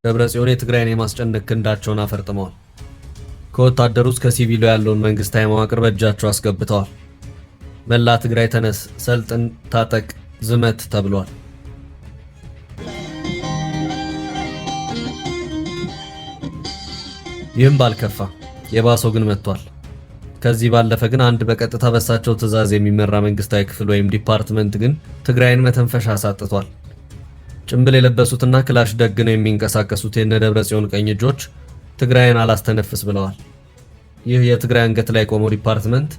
ደብረጽዮን የትግራይን የማስጨነቅ ክንዳቸውን አፈርጥመዋል። ከወታደሩ እስከ ሲቪሉ ያለውን መንግስታዊ መዋቅር በእጃቸው አስገብተዋል። መላ ትግራይ ተነስ፣ ሰልጥን፣ ታጠቅ፣ ዝመት ተብሏል። ይህም ባልከፋ የባሰው ግን መጥቷል። ከዚህ ባለፈ ግን አንድ በቀጥታ በሳቸው ትዕዛዝ የሚመራ መንግስታዊ ክፍል ወይም ዲፓርትመንት ግን ትግራይን መተንፈሻ አሳጥቷል። ጭምብል የለበሱትና ክላሽ ደግነው የሚንቀሳቀሱት የነ ደብረጽዮን ቀኝ እጆች ትግራይን አላስተነፍስ ብለዋል። ይህ የትግራይ አንገት ላይ ቆመው ዲፓርትመንት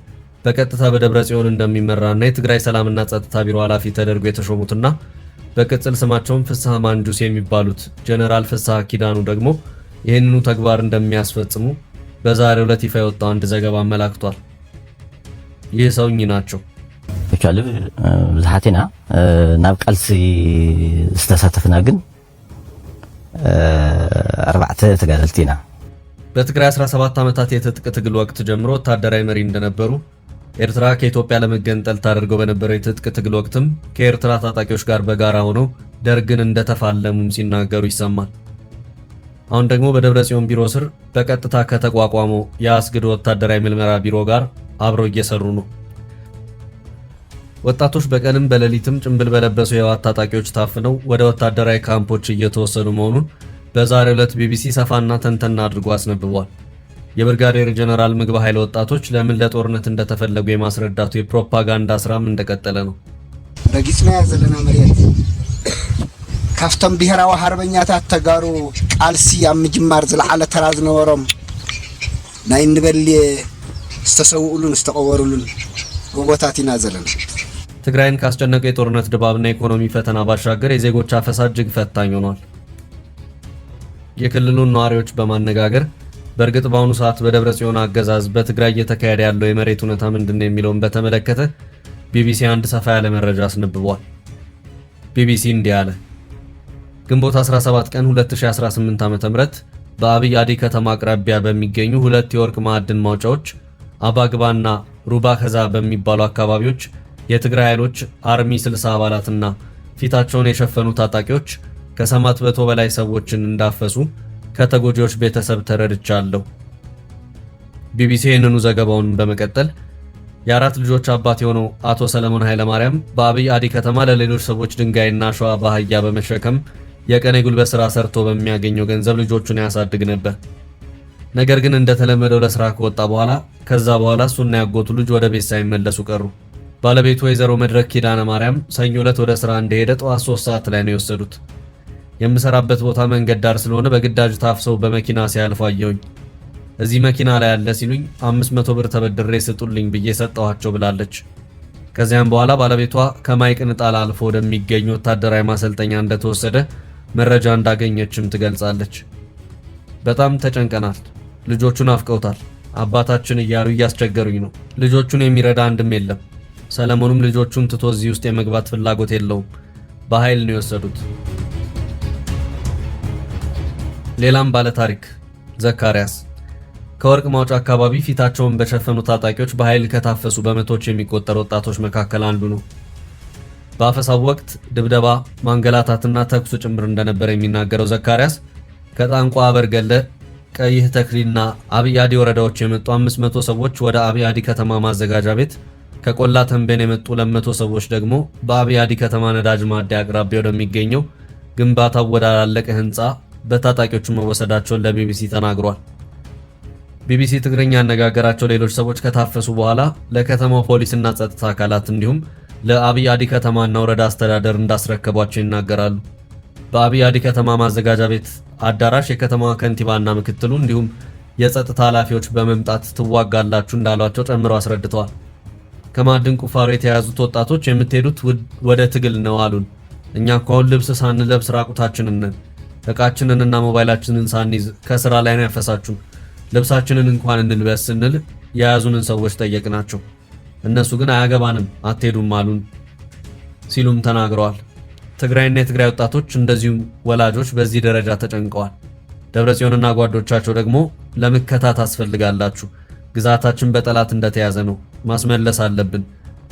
በቀጥታ በደብረጽዮን እንደሚመራና የትግራይ ሰላምና ጸጥታ ቢሮ ኃላፊ ተደርጎ የተሾሙትና በቅጽል ስማቸውም ፍስሐ ማንጁስ የሚባሉት ጀነራል ፍስሐ ኪዳኑ ደግሞ ይህንኑ ተግባር እንደሚያስፈጽሙ በዛሬው ዕለት ይፋ የወጣው አንድ ዘገባ አመላክቷል። ይህ ሰውኝ ናቸው። ይቻላል ዝሃቴና ናብ ቃልሲ ዝተሳተፍና ግን 4 ተጋደልቲና በትግራይ 17 ዓመታት የትጥቅ ትግል ወቅት ጀምሮ ወታደራዊ መሪ እንደነበሩ ኤርትራ ከኢትዮጵያ ለመገንጠል ታደርገው በነበረው የትጥቅ ትግል ወቅትም ከኤርትራ ታጣቂዎች ጋር በጋራ ሆነው ደርግን እንደተፋለሙም ሲናገሩ ይሰማል። አሁን ደግሞ በደብረጽዮን ቢሮ ስር በቀጥታ ከተቋቋመው የአስግዶ ወታደራዊ ምልመራ ቢሮ ጋር አብረው እየሰሩ ነው። ወጣቶች በቀንም በሌሊትም ጭንብል በለበሱ የህወሓት ታጣቂዎች ታፍነው ወደ ወታደራዊ ካምፖች እየተወሰዱ መሆኑን በዛሬው ዕለት ቢቢሲ ሰፋና ተንተና አድርጎ አስነብቧል። የብርጋዴር ጀነራል ምግብ ኃይል ወጣቶች ለምን ለጦርነት እንደተፈለጉ የማስረዳቱ የፕሮፓጋንዳ ስራም እንደቀጠለ ነው። ረጊጽና ያዘለና መሬት ካፍቶም ብሔራዊ ሃርበኛታት ተጋሩ ቃልሲ ኣብ ምጅማር ዝለዓለ ተራ ዝነበሮም ናይ ንበል ዝተሰውኡሉን ዝተቀበሩሉን ጎቦታት ኢና ዘለና። ትግራይን ካስጨነቀ የጦርነት ድባብና ኢኮኖሚ ፈተና ባሻገር የዜጎች አፈሳ እጅግ ፈታኝ ሆኗል። የክልሉን ነዋሪዎች በማነጋገር በእርግጥ በአሁኑ ሰዓት በደብረጽዮን አገዛዝ በትግራይ እየተካሄደ ያለው የመሬት ሁኔታ ምንድነው የሚለውን በተመለከተ ቢቢሲ አንድ ሰፋ ያለ መረጃ አስነብቧል። ቢቢሲ እንዲህ አለ። ግንቦት 17 ቀን 2018 ዓ.ም በአብይ አዲ ከተማ አቅራቢያ በሚገኙ ሁለት የወርቅ ማዕድን ማውጫዎች አባግባና ሩባ ከዛ በሚባሉ አካባቢዎች የትግራይ ኃይሎች አርሚ 60 አባላትና ፊታቸውን የሸፈኑ ታጣቂዎች ከ700 በላይ ሰዎችን እንዳፈሱ ከተጎጂዎች ቤተሰብ ተረድቻለሁ። ቢቢሲ ይህንኑ ዘገባውን በመቀጠል የአራት ልጆች አባት የሆነው አቶ ሰለሞን ኃይለማርያም በአብይ አዲ ከተማ ለሌሎች ሰዎች ድንጋይና አሸዋ በአህያ በመሸከም የቀን የጉልበት ስራ ሰርቶ በሚያገኘው ገንዘብ ልጆቹን ያሳድግ ነበር። ነገር ግን እንደተለመደው ለስራ ከወጣ በኋላ ከዛ በኋላ እሱና ያጎቱ ልጅ ወደ ቤት ሳይመለሱ ቀሩ። ባለቤቱ ወይዘሮ መድረክ ኪዳነ ማርያም ሰኞ ዕለት ወደ ስራ እንደሄደ ጠዋት 3 ሰዓት ላይ ነው የወሰዱት። የምሰራበት ቦታ መንገድ ዳር ስለሆነ በግዳጅ ታፍሰው በመኪና ሲያልፉ አየሁኝ። እዚህ መኪና ላይ ያለ ሲሉኝ 500 ብር ተበድሬ ስጡልኝ ብዬ ሰጠኋቸው ብላለች። ከዚያም በኋላ ባለቤቷ ከማይቅንጣል አልፎ ወደሚገኝ ወታደራዊ ማሰልጠኛ እንደተወሰደ መረጃ እንዳገኘችም ትገልጻለች። በጣም ተጨንቀናል። ልጆቹን አፍቀውታል። አባታችን እያሉ እያስቸገሩኝ ነው። ልጆቹን የሚረዳ አንድም የለም። ሰለሞንም ልጆቹን ትቶ እዚህ ውስጥ የመግባት ፍላጎት የለውም። በኃይል ነው የወሰዱት። ሌላም ባለ ታሪክ ዘካሪያስ ከወርቅ ማውጫ አካባቢ ፊታቸውን በሸፈኑ ታጣቂዎች በኃይል ከታፈሱ በመቶዎች የሚቆጠሩ ወጣቶች መካከል አንዱ ነው። በአፈሳው ወቅት ድብደባ፣ ማንገላታትና ተኩስ ጭምር እንደነበር የሚናገረው ዘካሪያስ ከጣንቋ አበርገለ፣ ቀይህ ተክሊና አብይ አዲ ወረዳዎች የመጡ 500 ሰዎች ወደ አብይ አዲ ከተማ ማዘጋጃ ቤት፣ ከቆላ ተንቤን የመጡ 200 ሰዎች ደግሞ በአብይ አዲ ከተማ ነዳጅ ማደያ አቅራቢያ ወደሚገኘው ግንባታው ወዳላለቀ ህንፃ በታጣቂዎቹ መወሰዳቸውን ለቢቢሲ ተናግሯል። ቢቢሲ ትግርኛ ያነጋገራቸው ሌሎች ሰዎች ከታፈሱ በኋላ ለከተማው ፖሊስና ጸጥታ አካላት እንዲሁም ለአብይ አዲ ከተማና ወረዳ አስተዳደር እንዳስረከቧቸው ይናገራሉ። በአብይ አዲ ከተማ ማዘጋጃ ቤት አዳራሽ የከተማዋ ከንቲባና ምክትሉ እንዲሁም የጸጥታ ኃላፊዎች በመምጣት ትዋጋላችሁ እንዳሏቸው ጨምረው አስረድተዋል። ከማዕድን ቁፋሮ የተያዙት ወጣቶች የምትሄዱት ወደ ትግል ነው አሉን። እኛ እኮ አሁን ልብስ ሳንለብስ ራቁታችንን ነን። ዕቃችንንና ሞባይላችንን ሳንይዝ ከስራ ላይ ነው ያፈሳችሁ። ልብሳችንን እንኳን እንልበስ ስንል የያዙንን ሰዎች ጠየቅናቸው። እነሱ ግን አያገባንም አትሄዱም አሉን ሲሉም ተናግረዋል። ትግራይና የትግራይ ወጣቶች እንደዚሁም ወላጆች በዚህ ደረጃ ተጨንቀዋል። ደብረጽዮንና ጓዶቻቸው ደግሞ ለምከታት አስፈልጋላችሁ፣ ግዛታችን በጠላት እንደተያዘ ነው፣ ማስመለስ አለብን፣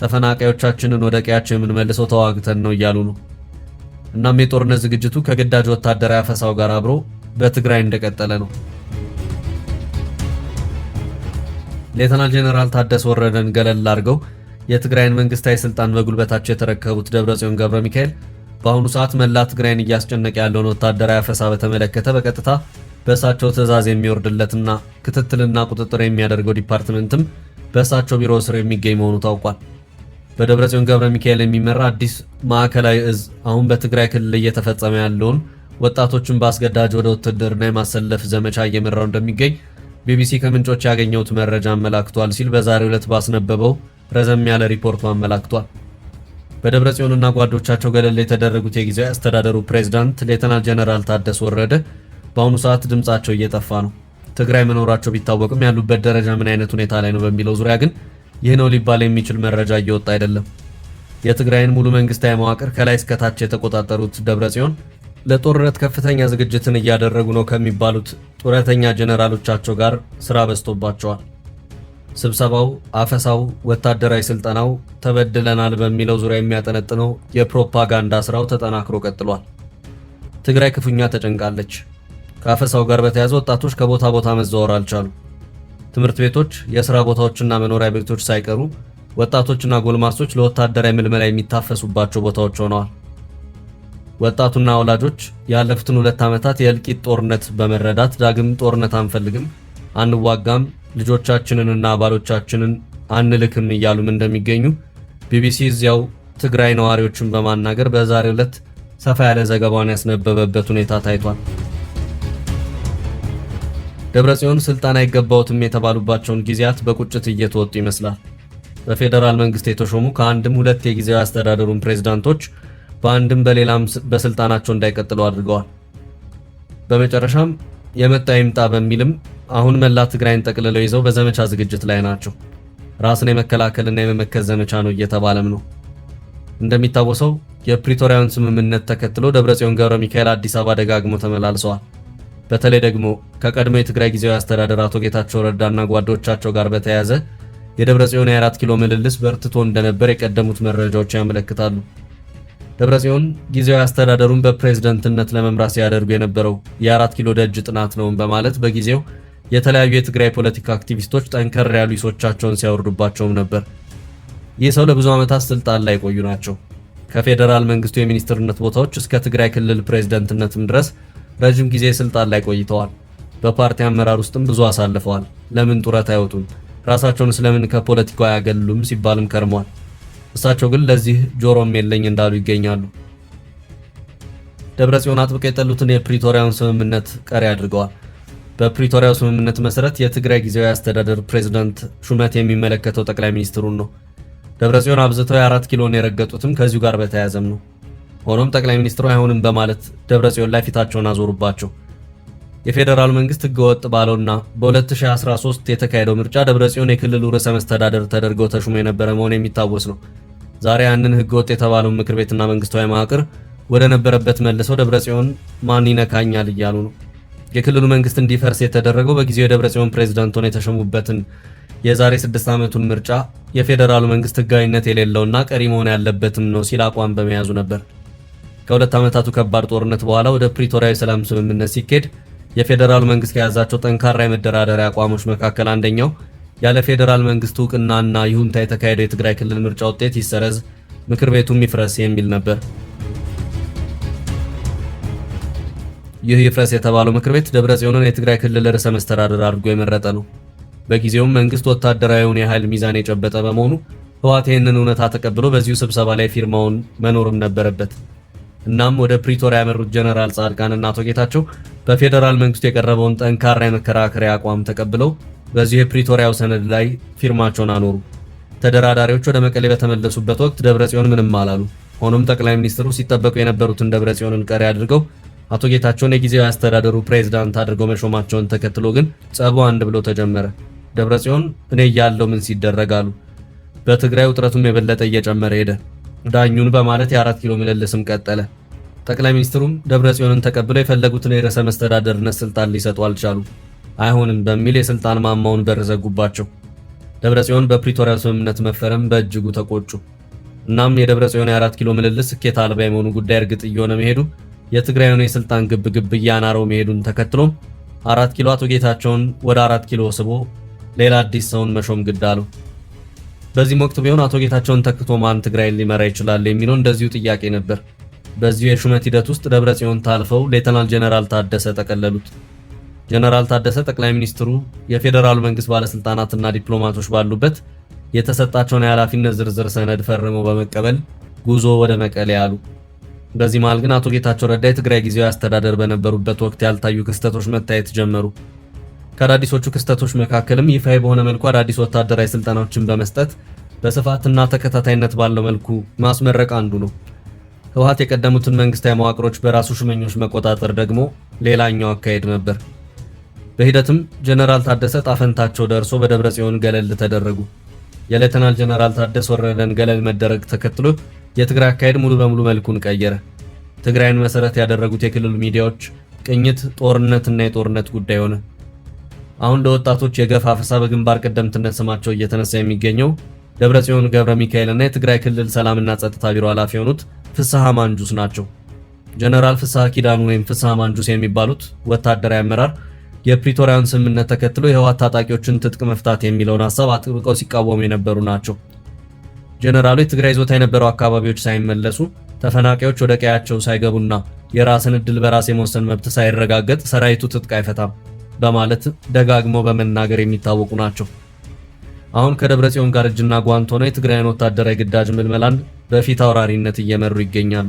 ተፈናቃዮቻችንን ወደ ቀያቸው የምንመልሰው ተዋግተን ነው እያሉ ነው። እናም የጦርነት ዝግጅቱ ከግዳጅ ወታደራዊ አፈሳው ጋር አብሮ በትግራይ እንደቀጠለ ነው። ሌተናል ጄኔራል ታደሰ ወረደን ገለል አድርገው የትግራይን መንግስታዊ ስልጣን በጉልበታቸው የተረከቡት ደብረጽዮን ገብረ ሚካኤል በአሁኑ ሰዓት መላ ትግራይን እያስጨነቀ ያለውን ወታደራዊ አፈሳ በተመለከተ በቀጥታ በእሳቸው ትዕዛዝ የሚወርድለትና ክትትልና ቁጥጥር የሚያደርገው ዲፓርትመንትም በእሳቸው ቢሮ ስር የሚገኝ መሆኑ ታውቋል። በደብረጽዮን ገብረ ሚካኤል የሚመራ አዲስ ማዕከላዊ እዝ አሁን በትግራይ ክልል እየተፈጸመ ያለውን ወጣቶችን በአስገዳጅ ወደ ውትድርና የማሰለፍ ዘመቻ እየመራው እንደሚገኝ ቢቢሲ ከምንጮች ያገኘውት መረጃ አመላክቷል ሲል በዛሬው ዕለት ባስነበበው ረዘም ያለ ሪፖርቱ አመላክቷል። በደብረጽዮንና ጓዶቻቸው ገለል የተደረጉት የጊዜያዊ አስተዳደሩ ፕሬዝዳንት ሌተናል ጄኔራል ታደሰ ወረደ በአሁኑ ሰዓት ድምጻቸው እየጠፋ ነው። ትግራይ መኖራቸው ቢታወቅም ያሉበት ደረጃ ምን አይነት ሁኔታ ላይ ነው በሚለው ዙሪያ ግን ይህ ነው ሊባል የሚችል መረጃ እየወጣ አይደለም። የትግራይን ሙሉ መንግስታዊ መዋቅር ከላይ እስከ ታች የተቆጣጠሩት ደብረጽዮን ለጦርነት ከፍተኛ ዝግጅትን እያደረጉ ነው ከሚባሉት ጡረተኛ ጄኔራሎቻቸው ጋር ስራ በዝቶባቸዋል። ስብሰባው፣ አፈሳው፣ ወታደራዊ ስልጠናው ተበድለናል በሚለው ዙሪያ የሚያጠነጥነው የፕሮፓጋንዳ ስራው ተጠናክሮ ቀጥሏል። ትግራይ ክፉኛ ተጨንቃለች። ከአፈሳው ጋር በተያያዘ ወጣቶች ከቦታ ቦታ መዘዋወር አልቻሉ። ትምህርት ቤቶች፣ የሥራ ቦታዎችና መኖሪያ ቤቶች ሳይቀሩ ወጣቶችና ጎልማሶች ለወታደራዊ ምልመላ የሚታፈሱባቸው ቦታዎች ሆነዋል። ወጣቱና ወላጆች ያለፉትን 2 ዓመታት የእልቂት ጦርነት በመረዳት ዳግም ጦርነት አንፈልግም፣ አንዋጋም፣ ልጆቻችንንና አባሎቻችንን አንልክም እያሉም እንደሚገኙ ቢቢሲ እዚያው ትግራይ ነዋሪዎችን በማናገር በዛሬው ዕለት ሰፋ ያለ ዘገባውን ያስነበበበት ሁኔታ ታይቷል። ደብረጽዮን ስልጣን አይገባውትም የተባሉባቸውን ጊዜያት በቁጭት እየተወጡ ይመስላል። በፌደራል መንግስት የተሾሙ ከአንድም 2 የጊዜያዊ አስተዳደሩን ፕሬዝዳንቶች በአንድም በሌላም በስልጣናቸው እንዳይቀጥሉ አድርገዋል። በመጨረሻም የመጣ ይምጣ በሚልም አሁን መላ ትግራይን ጠቅልለው ይዘው በዘመቻ ዝግጅት ላይ ናቸው። ራስን የመከላከልና የመመከት ዘመቻ ነው እየተባለም ነው። እንደሚታወሰው የፕሪቶሪያውን ስምምነት ተከትሎ ደብረጽዮን ገብረ ሚካኤል አዲስ አበባ ደጋግሞ ተመላልሰዋል። በተለይ ደግሞ ከቀድሞ የትግራይ ጊዜያዊ አስተዳደር አቶ ጌታቸው ረዳና ጓዶቻቸው ጋር በተያያዘ የደብረጽዮን የ4 ኪሎ ምልልስ በርትቶ እንደነበር የቀደሙት መረጃዎች ያመለክታሉ። ደብረጽዮን ጊዜያዊ አስተዳደሩን በፕሬዝዳንትነት ለመምራት ሲያደርጉ የነበረው የ4 ኪሎ ደጅ ጥናት ነው በማለት በጊዜው የተለያዩ የትግራይ ፖለቲካ አክቲቪስቶች ጠንከር ያሉ ሂሶቻቸውን ሲያወርዱባቸውም ነበር። ይህ ሰው ለብዙ ዓመታት ስልጣን ላይ ቆዩ ናቸው። ከፌደራል መንግስቱ የሚኒስትርነት ቦታዎች እስከ ትግራይ ክልል ፕሬዝዳንትነትም ድረስ ረጅም ጊዜ ስልጣን ላይ ቆይተዋል። በፓርቲ አመራር ውስጥም ብዙ አሳልፈዋል። ለምን ጡረታ አይወጡም? ራሳቸውን ስለምን ከፖለቲካው አያገሉም ሲባልም ከርሟል። እሳቸው ግን ለዚህ ጆሮም የለኝ እንዳሉ ይገኛሉ። ደብረጽዮን አጥብቀው የጠሉትን የፕሪቶሪያውን ስምምነት ቀሪ አድርገዋል። በፕሪቶሪያው ስምምነት መሰረት የትግራይ ጊዜያዊ አስተዳደር ፕሬዝዳንት ሹመት የሚመለከተው ጠቅላይ ሚኒስትሩን ነው። ደብረጽዮን አብዝተው የ4 ኪሎን የረገጡትም ከዚሁ ጋር በተያያዘም ነው። ሆኖም ጠቅላይ ሚኒስትሩ አይሆንም በማለት ደብረጽዮን ላይ ፊታቸውን አዞሩባቸው። የፌደራል መንግስት ህገወጥ ባለውና በ2013 የተካሄደው ምርጫ ደብረጽዮን የክልሉ ርዕሰ መስተዳደር ተደርገው ተሹሞ የነበረ መሆኑ የሚታወስ ነው። ዛሬ ያንን ህገወጥ የተባለውን ምክር ቤትና መንግስታዊ መዋቅር ወደ ነበረበት መልሰው ደብረጽዮን ማን ይነካኛል እያሉ ነው። የክልሉ መንግስት እንዲፈርስ የተደረገው በጊዜው የደብረጽዮን ፕሬዝዳንት ሆነው የተሸሙበትን የዛሬ 6 ዓመቱን ምርጫ የፌደራሉ መንግስት ህጋዊነት የሌለውና ቀሪ መሆን ያለበትም ነው ሲል አቋም በመያዙ ነበር። ከ2 ዓመታቱ ከባድ ጦርነት በኋላ ወደ ፕሪቶሪያዊ ሰላም ስምምነት ሲኬድ የፌደራሉ መንግስት ከያዛቸው ጠንካራ የመደራደሪያ አቋሞች መካከል አንደኛው ያለ ፌደራል መንግስት ዕውቅናና ይሁንታ የተካሄደው የትግራይ ክልል ምርጫ ውጤት ይሰረዝ፣ ምክር ቤቱም ይፍረስ የሚል ነበር። ይህ ይፍረስ የተባለው ምክር ቤት ደብረጽዮንን የትግራይ ክልል ርዕሰ መስተዳድር አድርጎ የመረጠ ነው። በጊዜውም መንግስት ወታደራዊውን የኃይል ሚዛን የጨበጠ በመሆኑ ህወሓት ይህንን እውነታ ተቀብሎ በዚሁ ስብሰባ ላይ ፊርማውን መኖርም ነበረበት። እናም ወደ ፕሪቶሪያ ያመሩት ጀነራል ጻድቃንና አቶ ጌታቸው በፌደራል መንግስቱ የቀረበውን ጠንካራ የመከራከሪያ አቋም ተቀብለው በዚሁ የፕሪቶሪያው ሰነድ ላይ ፊርማቸውን አኖሩ። ተደራዳሪዎች ወደ መቀሌ በተመለሱበት ወቅት ደብረጽዮን ምንም አላሉ። ሆኖም ጠቅላይ ሚኒስትሩ ሲጠበቁ የነበሩትን ደብረጽዮንን ቀሪ አድርገው አቶ ጌታቸውን የጊዜያዊ አስተዳደሩ ፕሬዝዳንት አድርገው መሾማቸውን ተከትሎ ግን ጸቡ አንድ ብሎ ተጀመረ። ደብረጽዮን እኔ እያለሁ ምን ሲደረግ አሉ። በትግራይ ውጥረቱም የበለጠ እየጨመረ ሄደ። ዳኙን በማለት የ4 ኪሎ ምልልስም ቀጠለ። ጠቅላይ ሚኒስትሩም ደብረጽዮንን ተቀብለው የፈለጉትን የርዕሰ መስተዳደርነት ስልጣን ሊሰጡ አልቻሉ። አይሆንም በሚል የስልጣን ማማውን በር ዘጉባቸው። ደብረጽዮን በፕሪቶሪያው ስምምነት መፈረም በእጅጉ ተቆጩ። እናም የደብረጽዮን የ4 ኪሎ ምልልስ ስኬት አልባ የመሆኑ ጉዳይ እርግጥ እየሆነ መሄዱ የትግራዩን የስልጣን ግብግብ እያናረው መሄዱን ተከትሎም 4 ኪሎ አቶ ጌታቸውን ወደ 4 ኪሎ ስቦ ሌላ አዲስ ሰውን መሾም ግድ አለው። በዚህም ወቅት ቢሆን አቶ ጌታቸውን ተክቶ ማን ትግራይን ሊመራ ይችላል የሚለው እንደዚሁ ጥያቄ ነበር። በዚሁ የሹመት ሂደት ውስጥ ደብረጽዮን ታልፈው ሌተናል ጀነራል ታደሰ ተቀለሉት። ጀነራል ታደሰ ጠቅላይ ሚኒስትሩ የፌዴራል መንግስት ባለስልጣናትና ዲፕሎማቶች ባሉበት የተሰጣቸውን የኃላፊነት ዝርዝር ሰነድ ፈርመው በመቀበል ጉዞ ወደ መቀሌ ያሉ። በዚህ መሃል ግን አቶ ጌታቸው ረዳ የትግራይ ጊዜያዊ አስተዳደር በነበሩበት ወቅት ያልታዩ ክስተቶች መታየት ጀመሩ። ከአዳዲሶቹ ክስተቶች መካከልም ይፋዊ በሆነ መልኩ አዳዲስ ወታደራዊ ስልጠናዎችን በመስጠት በስፋትና ተከታታይነት ባለው መልኩ ማስመረቅ አንዱ ነው። ህወሓት የቀደሙትን መንግስታዊ መዋቅሮች በራሱ ሹመኞች መቆጣጠር ደግሞ ሌላኛው አካሄድ ነበር። በሂደትም ጀነራል ታደሰ ጣፈንታቸው ደርሶ በደብረጽዮን ገለል ተደረጉ። የሌተናል ጀነራል ታደሰ ወረደን ገለል መደረግ ተከትሎ የትግራይ አካሄድ ሙሉ በሙሉ መልኩን ቀየረ። ትግራይን መሰረት ያደረጉት የክልሉ ሚዲያዎች ቅኝት፣ ጦርነትና የጦርነት ጉዳይ ሆነ። አሁን ለወጣቶች የገፍ አፈሳ በግንባር ቀደምትነት ስማቸው እየተነሳ የሚገኘው ደብረጽዮን ገብረ ሚካኤልና የትግራይ ክልል ሰላምና ጸጥታ ቢሮ ኃላፊ የሆኑት ፍስሐ ማንጁስ ናቸው። ጀነራል ፍስሐ ኪዳኑ ወይም ፍስሐ ማንጁስ የሚባሉት ወታደራዊ አመራር የፕሪቶሪያን ስምምነት ተከትሎ የህወሓት ታጣቂዎችን ትጥቅ መፍታት የሚለውን ሐሳብ አጥብቀው ሲቃወሙ የነበሩ ናቸው። ጀነራሉ የትግራይ ይዞታ የነበረው አካባቢዎች ሳይመለሱ ተፈናቃዮች ወደ ቀያቸው ሳይገቡና የራስን ዕድል በራስ የመወሰን መብት ሳይረጋገጥ ሰራዊቱ ትጥቅ አይፈታም በማለት ደጋግመው በመናገር የሚታወቁ ናቸው። አሁን ከደብረጽዮን ጋር እጅና ጓንት ሆነው የትግራይን ወታደራዊ ግዳጅ ምልመላን በፊት አውራሪነት እየመሩ ይገኛሉ።